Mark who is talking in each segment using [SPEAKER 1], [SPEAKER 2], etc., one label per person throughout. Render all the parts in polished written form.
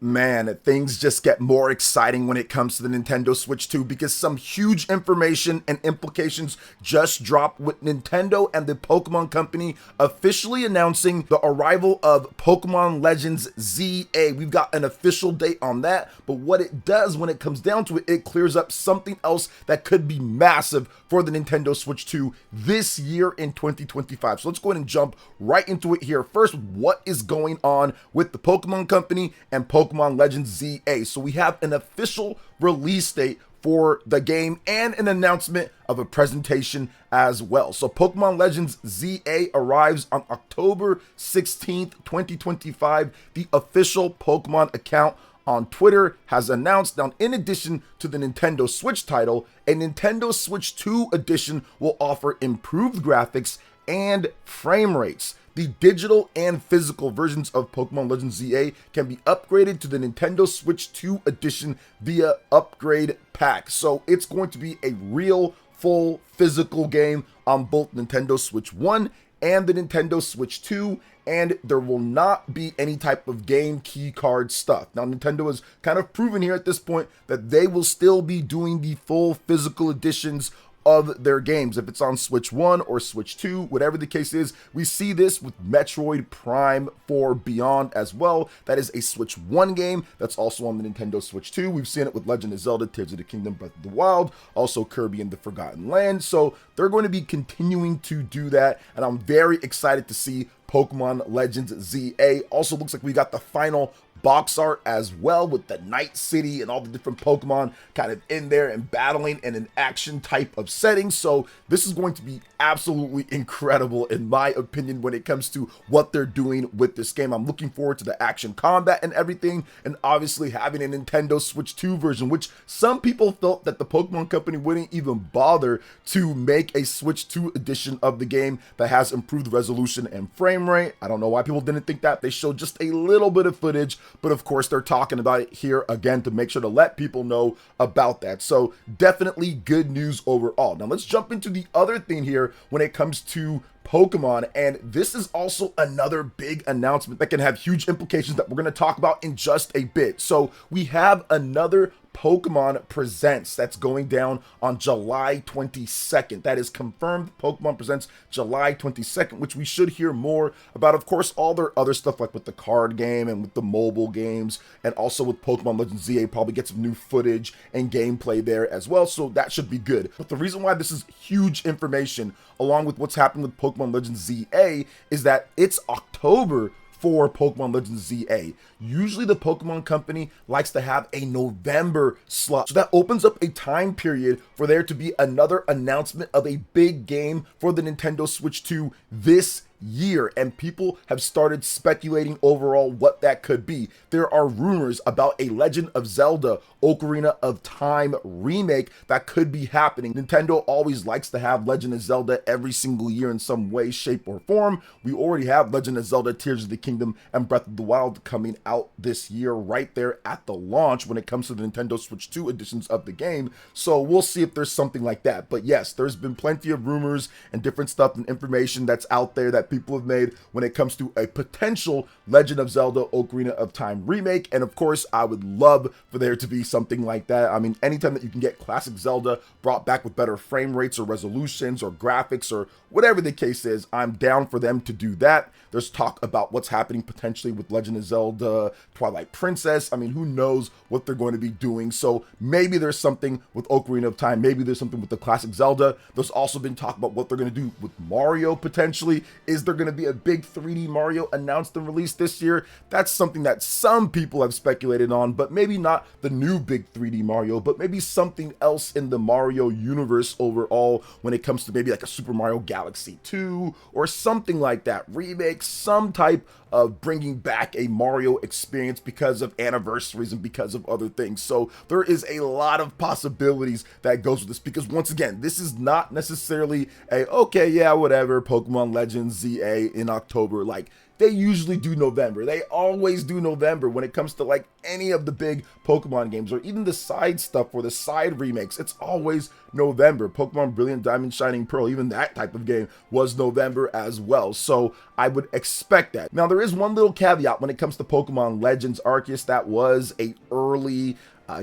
[SPEAKER 1] Man, things just get more exciting when it comes to the Nintendo Switch 2 because some huge information and implications just dropped with Nintendo and the Pokemon Company officially announcing the arrival of Pokemon Legends ZA. We've got an official date on that, but what it does when it comes down to it, it clears up something else that could be massive for the Nintendo Switch 2 this year in 2025. So let's go ahead and jump right into it here. First, what is going on with the Pokemon Company and Pokemon Legends ZA? So we have an official release date for the game and an announcement of a presentation as well. So Pokemon Legends ZA arrives on October 16th, 2025. The official Pokemon account on Twitter has announced. Now, in addition to the Nintendo Switch title, a Nintendo Switch 2 edition will offer improved graphics and frame rates. The digital and physical versions of Pokemon Legends ZA can be upgraded to the Nintendo Switch 2 edition via upgrade pack. So it's going to be a real full physical game on both Nintendo Switch 1 and the Nintendo Switch 2, and there will not be any type of game key card stuff. Now, Nintendo has kind of proven here at this point that they will still be doing the full physical editions of their games. If it's on Switch 1 or Switch 2, whatever the case is, we see this with Metroid Prime 4 Beyond as well. That is a Switch 1 game that's also on the Nintendo Switch 2. We've seen it with Legend of Zelda, Tears of the Kingdom, Breath of the Wild, also Kirby and the Forgotten Land. So they're going to be continuing to do that, and I'm very excited to see Pokemon Legends ZA. Also looks like we got the final box art as well with the Night City and all the different Pokemon kind of in there and battling in an action type of setting. So this is going to be absolutely incredible in my opinion when it comes to what they're doing with this game. I'm looking forward to the action combat and everything, and obviously having a Nintendo Switch 2 version, which some people felt that the Pokemon Company wouldn't even bother to make a Switch 2 edition of the game that has improved resolution and frame rate. I don't know why people didn't think that. They showed just a little bit of footage, but of course they're talking about it here again to make sure to let people know about that. So definitely good news overall. Now let's jump into the other thing here when it comes to Pokemon, and this is also another big announcement that can have huge implications that we're going to talk about in just a bit. So we have another Pokemon Presents that's going down on July 22nd. That is confirmed. Pokemon Presents July 22nd, which we should hear more about. Of course, all their other stuff like with the card game and with the mobile games, and also with Pokemon Legends ZA, probably get some new footage and gameplay there as well. So that should be good. But the reason why this is huge information, along with what's happening with Pokemon Legends ZA, is that it's October for Pokemon Legends ZA. Usually the Pokemon Company likes to have a November slot. So that opens up a time period for there to be another announcement of a big game for the Nintendo Switch 2 this year, and people have started speculating overall what that could be. There are rumors about a Legend of Zelda Ocarina of Time remake that could be happening. Nintendo always likes to have Legend of Zelda every single year in some way, shape, or form. We already have Legend of Zelda Tears of the Kingdom and Breath of the Wild coming out this year right there at the launch when it comes to the Nintendo Switch 2 editions of the game. So we'll see if there's something like that. But yes, there's been plenty of rumors and different stuff and information that's out there that people have made when it comes to a potential Legend of Zelda Ocarina of Time remake. And of course, I would love for there to be something like that. I mean, anytime that you can get classic Zelda brought back with better frame rates or resolutions or graphics or whatever the case is, I'm down for them to do that. There's talk about what's happening potentially with Legend of Zelda Twilight Princess. I mean, who knows what they're going to be doing. So maybe there's something with Ocarina of Time. Maybe there's something with the classic Zelda. There's also been talk about what they're going to do with Mario potentially. Is there going to be a big 3D Mario announced and released this year? That's something that some people have speculated on, but maybe not the new big 3D Mario, but maybe something else in the Mario universe overall when it comes to maybe like a Super Mario Galaxy 2 or something like that. Remake, some type of bringing back a Mario experience because of anniversaries and because of other things. So there is a lot of possibilities that goes with this, because once again, this is not necessarily a, okay, yeah, whatever, Pokemon Legends ZA in October. Like, they usually do November. They always do November when it comes to like any of the big Pokemon games or even the side stuff or the side remakes. It's always November. Pokemon Brilliant Diamond Shining Pearl, even that type of game was November as well. So I would expect that. Now there is one little caveat when it comes to Pokemon Legends Arceus. That was a early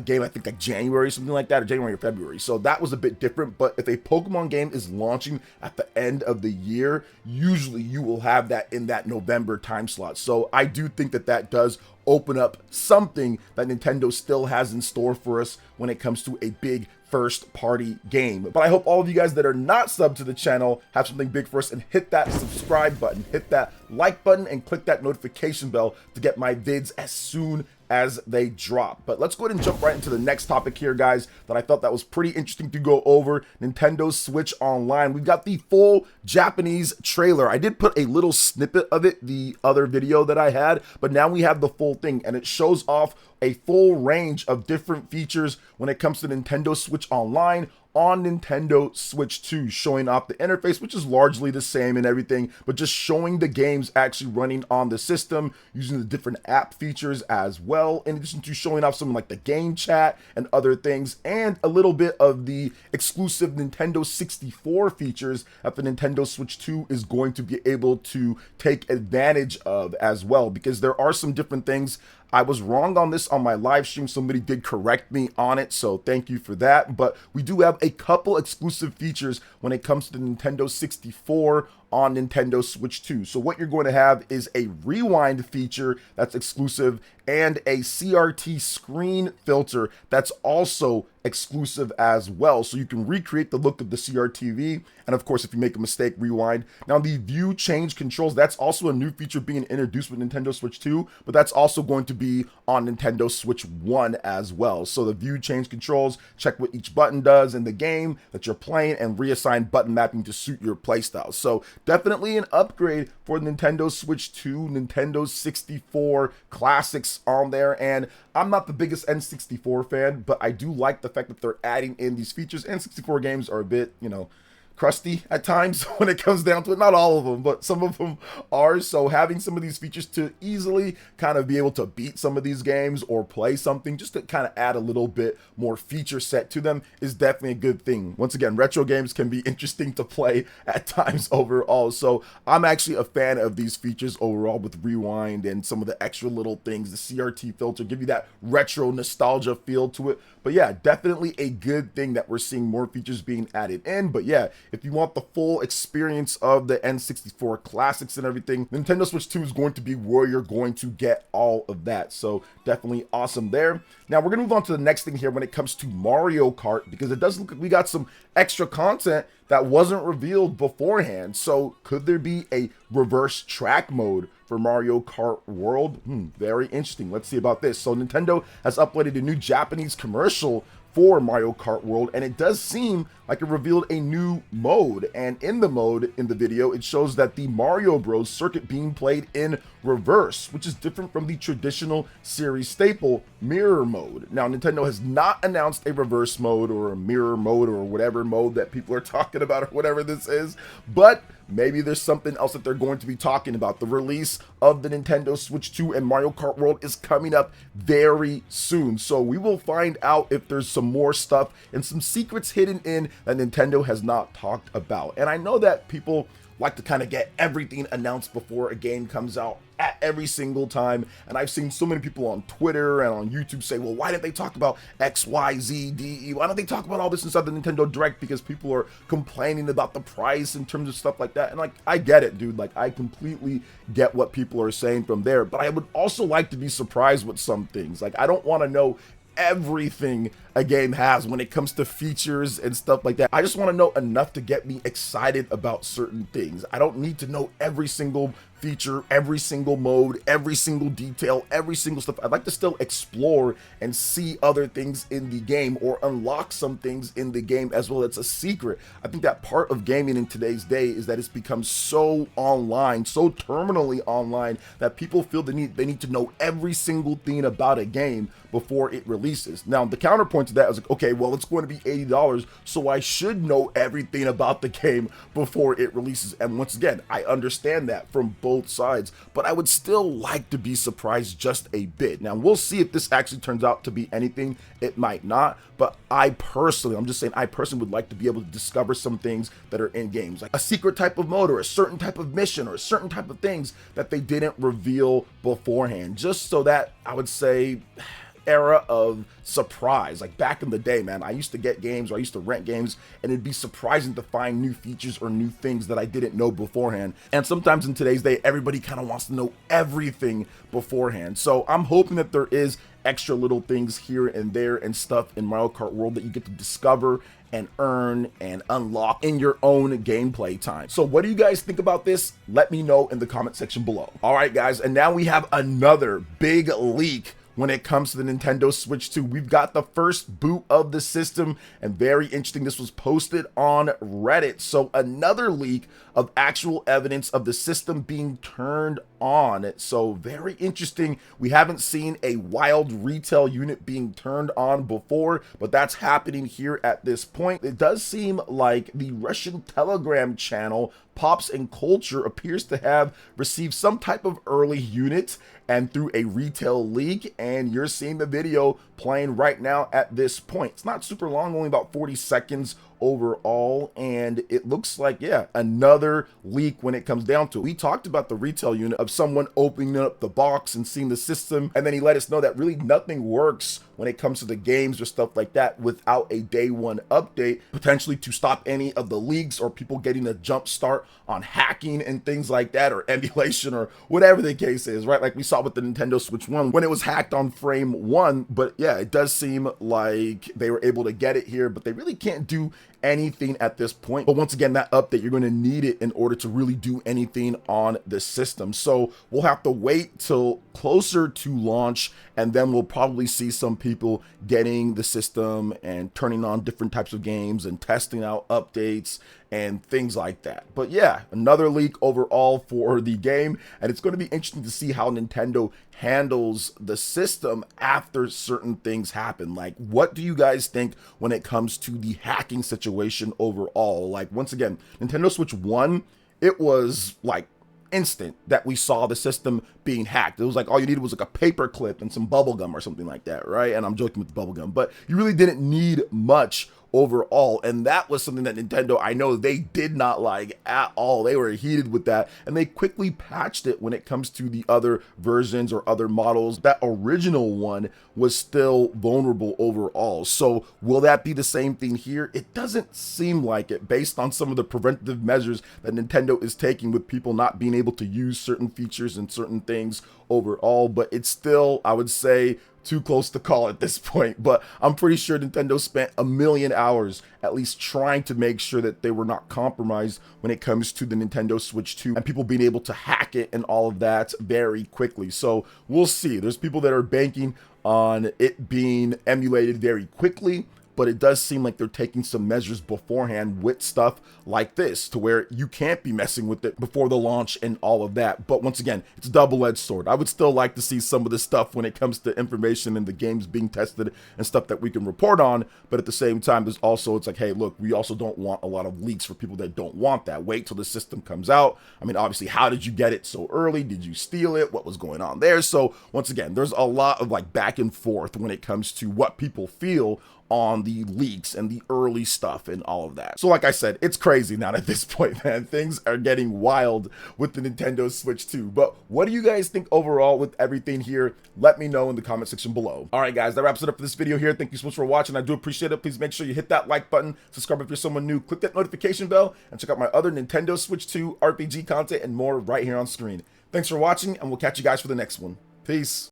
[SPEAKER 1] game, I think like January, something like that, or January or February. So that was a bit different. But if a Pokemon game is launching at the end of the year, usually you will have that in that November time slot. So I do think that that does open up something that Nintendo still has in store for us when it comes to a big first party game. But I hope all of you guys that are not subbed to the channel have something big for us, and hit that subscribe button, hit that like button, and click that notification bell to get my vids as soon as they drop. But let's go ahead and jump right into the next topic here, guys, that I thought that was pretty interesting to go over. Nintendo Switch Online. We've got the full Japanese trailer. I did put a little snippet of it the other video that I had, but now we have the full thing, and it shows off a full range of different features when it comes to Nintendo Switch Online on Nintendo Switch 2, showing off the interface, which is largely the same and everything, but just showing the games actually running on the system, using the different app features as well, in addition to showing off something like the game chat and other things, and a little bit of the exclusive Nintendo 64 features that the Nintendo Switch 2 is going to be able to take advantage of as well, because there are some different things. I was wrong on this on my live stream. Somebody did correct me on it, so thank you for that. But we do have a couple exclusive features when it comes to the Nintendo 64 on Nintendo Switch 2. So what you're going to have is a rewind feature that's exclusive, and a CRT screen filter that's also exclusive as well. So you can recreate the look of the CRTV, and of course, if you make a mistake, rewind. Now the view change controls, that's also a new feature being introduced with Nintendo Switch 2, but that's also going to be on Nintendo Switch 1 as well. So the view change controls, check what each button does in the game that you're playing, and reassign button mapping to suit your playstyle. So definitely an upgrade for Nintendo Switch 2, Nintendo 64 classics on there. And I'm not the biggest N64 fan, but I do like the fact that they're adding in these features. N64 games are a bit, you know, crusty at times when it comes down to it. Not all of them, but some of them are. So having some of these features to easily kind of be able to beat some of these games or play something, just to kind of add a little bit more feature set to them, is definitely a good thing. Once again, retro games can be interesting to play at times overall. So I'm actually a fan of these features overall, with rewind and some of the extra little things. The CRT filter give you that retro nostalgia feel to it. But yeah, definitely a good thing that we're seeing more features being added in. But yeah, if you want the full experience of the N64 classics and everything, Nintendo Switch 2 is going to be where you're going to get all of that. So definitely awesome there. Now we're gonna move on to the next thing here when it comes to Mario Kart, because it does look like we got some extra content that wasn't revealed beforehand. So could there be a reverse track mode for Mario Kart World? Very interesting. Let's see about this. So Nintendo has uploaded a new Japanese commercial for Mario Kart World, and it does seem like it revealed a new mode. And in the mode in the video, it shows that the Mario Bros circuit being played in reverse, which is different from the traditional series staple mirror mode. Now Nintendo has not announced a reverse mode or a mirror mode or whatever mode that people are talking about, or whatever this is, but maybe there's something else that they're going to be talking about. The release of the Nintendo Switch 2 and Mario Kart World is coming up very soon, so we will find out if there's some more stuff and some secrets hidden in that Nintendo has not talked about. And I know that people like to kind of get everything announced before a game comes out at every single time, and I've seen so many people on Twitter and on YouTube say, well, why didn't they talk about X, Y, Z, D, E? Why don't they talk about all this inside the Nintendo Direct? Because people are complaining about the price in terms of stuff like that. And like, I get it, dude. Like, I completely get what people are saying from there, but I would also like to be surprised with some things. Like, I don't want to know everything a game has when it comes to features and stuff like that. I just want to know enough to get me excited about certain things. I don't need to know every single feature, every single mode, every single detail, every single stuff. I'd like to still explore and see other things in the game, or unlock some things in the game as well. It's a secret. I think that part of gaming in today's day is that it's become so online, so terminally online, that people feel they need to know every single thing about a game before it releases. Now the counterpoint to that is like, okay, well, it's going to be $80, so I should know everything about the game before it releases. And once again, I understand that from both both sides, but I would still like to be surprised just a bit. Now, we'll see if this actually turns out to be anything. It might not, but I'm just saying, I personally would like to be able to discover some things that are in games, like a secret type of mode or a certain type of mission or a certain type of things that they didn't reveal beforehand, just so that, I would say, era of surprise. Like back in the day, man, I used to get games, or I used to rent games, and it'd be surprising to find new features or new things that I didn't know beforehand. And sometimes in today's day, everybody kind of wants to know everything beforehand. So I'm hoping that there is extra little things here and there and stuff in Mario Kart World that you get to discover and earn and unlock in your own gameplay time. So what do you guys think about this? Let me know in the comment section below. All right, guys, and now we have another big leak when it comes to the Nintendo Switch 2. We've got the first boot of the system, and very interesting, this was posted on Reddit. So another leak of actual evidence of the system being turned on. So very interesting. We haven't seen a wild retail unit being turned on before, but that's happening here at this point. It does seem like the Russian Telegram channel Pops and Culture appears to have received some type of early unit and through a retail leak, and you're seeing the video playing right now at this point. It's not super long, only about 40 seconds overall, and it looks like, yeah, another leak when it comes down to it. We talked about the retail unit of someone opening up the box and seeing the system, and then he let us know that really nothing works when it comes to the games or stuff like that without a day one update, potentially to stop any of the leaks or people getting a jump start on hacking and things like that, or emulation, or whatever the case is, right? Like we saw with the Nintendo Switch 1 when it was hacked on frame 1. But yeah, it does seem like they were able to get it here, but they really can't do anything at this point. But once again, that update, you're going to need it in order to really do anything on the system. So we'll have to wait till closer to launch, and then we'll probably see some people getting the system and turning on different types of games and testing out updates and things like that. But yeah, another leak overall for the game, and it's going to be interesting to see how Nintendo handles the system after certain things happen. Like, what do you guys think when it comes to the hacking situation overall? Like, once again, Nintendo Switch 1, it was like instant that we saw the system being hacked. It was like all you needed was like a paper clip and some bubble gum or something like that, right? And I'm joking with the bubble gum, but you really didn't need much overall, and that was something that Nintendo, I know they did not like at all. They were heated with that, and they quickly patched it when it comes to the other versions or other models. That original one was still vulnerable overall. So will that be the same thing here? It doesn't seem like it, based on some of the preventative measures that Nintendo is taking with people not being able to use certain features and certain things overall. But it's still, I would say, too close to call at this point. But I'm pretty sure Nintendo spent a million hours at least trying to make sure that they were not compromised when it comes to the Nintendo Switch 2 and people being able to hack it and all of that very quickly. So we'll see. There's people that are banking on it being emulated very quickly, but it does seem like they're taking some measures beforehand with stuff like this to where you can't be messing with it before the launch and all of that. But once again, it's a double-edged sword. I would still like to see some of the stuff when it comes to information and the games being tested and stuff that we can report on. But at the same time, there's also, it's like, hey, look, we also don't want a lot of leaks for people that don't want that. Wait till the system comes out. I mean, obviously, how did you get it so early? Did you steal it? What was going on there? So once again, there's a lot of like back and forth when it comes to what people feel on the leaks and the early stuff and all of that. So like I said, it's crazy now at this point, man. Things are getting wild with the Nintendo Switch 2. But what do you guys think overall with everything here? Let me know in the comment section below. All right, guys, that wraps it up for this video here. Thank you so much for watching. I do appreciate it. Please make sure you hit that like button, subscribe if you're someone new, click that notification bell, and check out my other Nintendo Switch 2 RPG content and more right here on screen. Thanks for watching, and we'll catch you guys for the next one. Peace.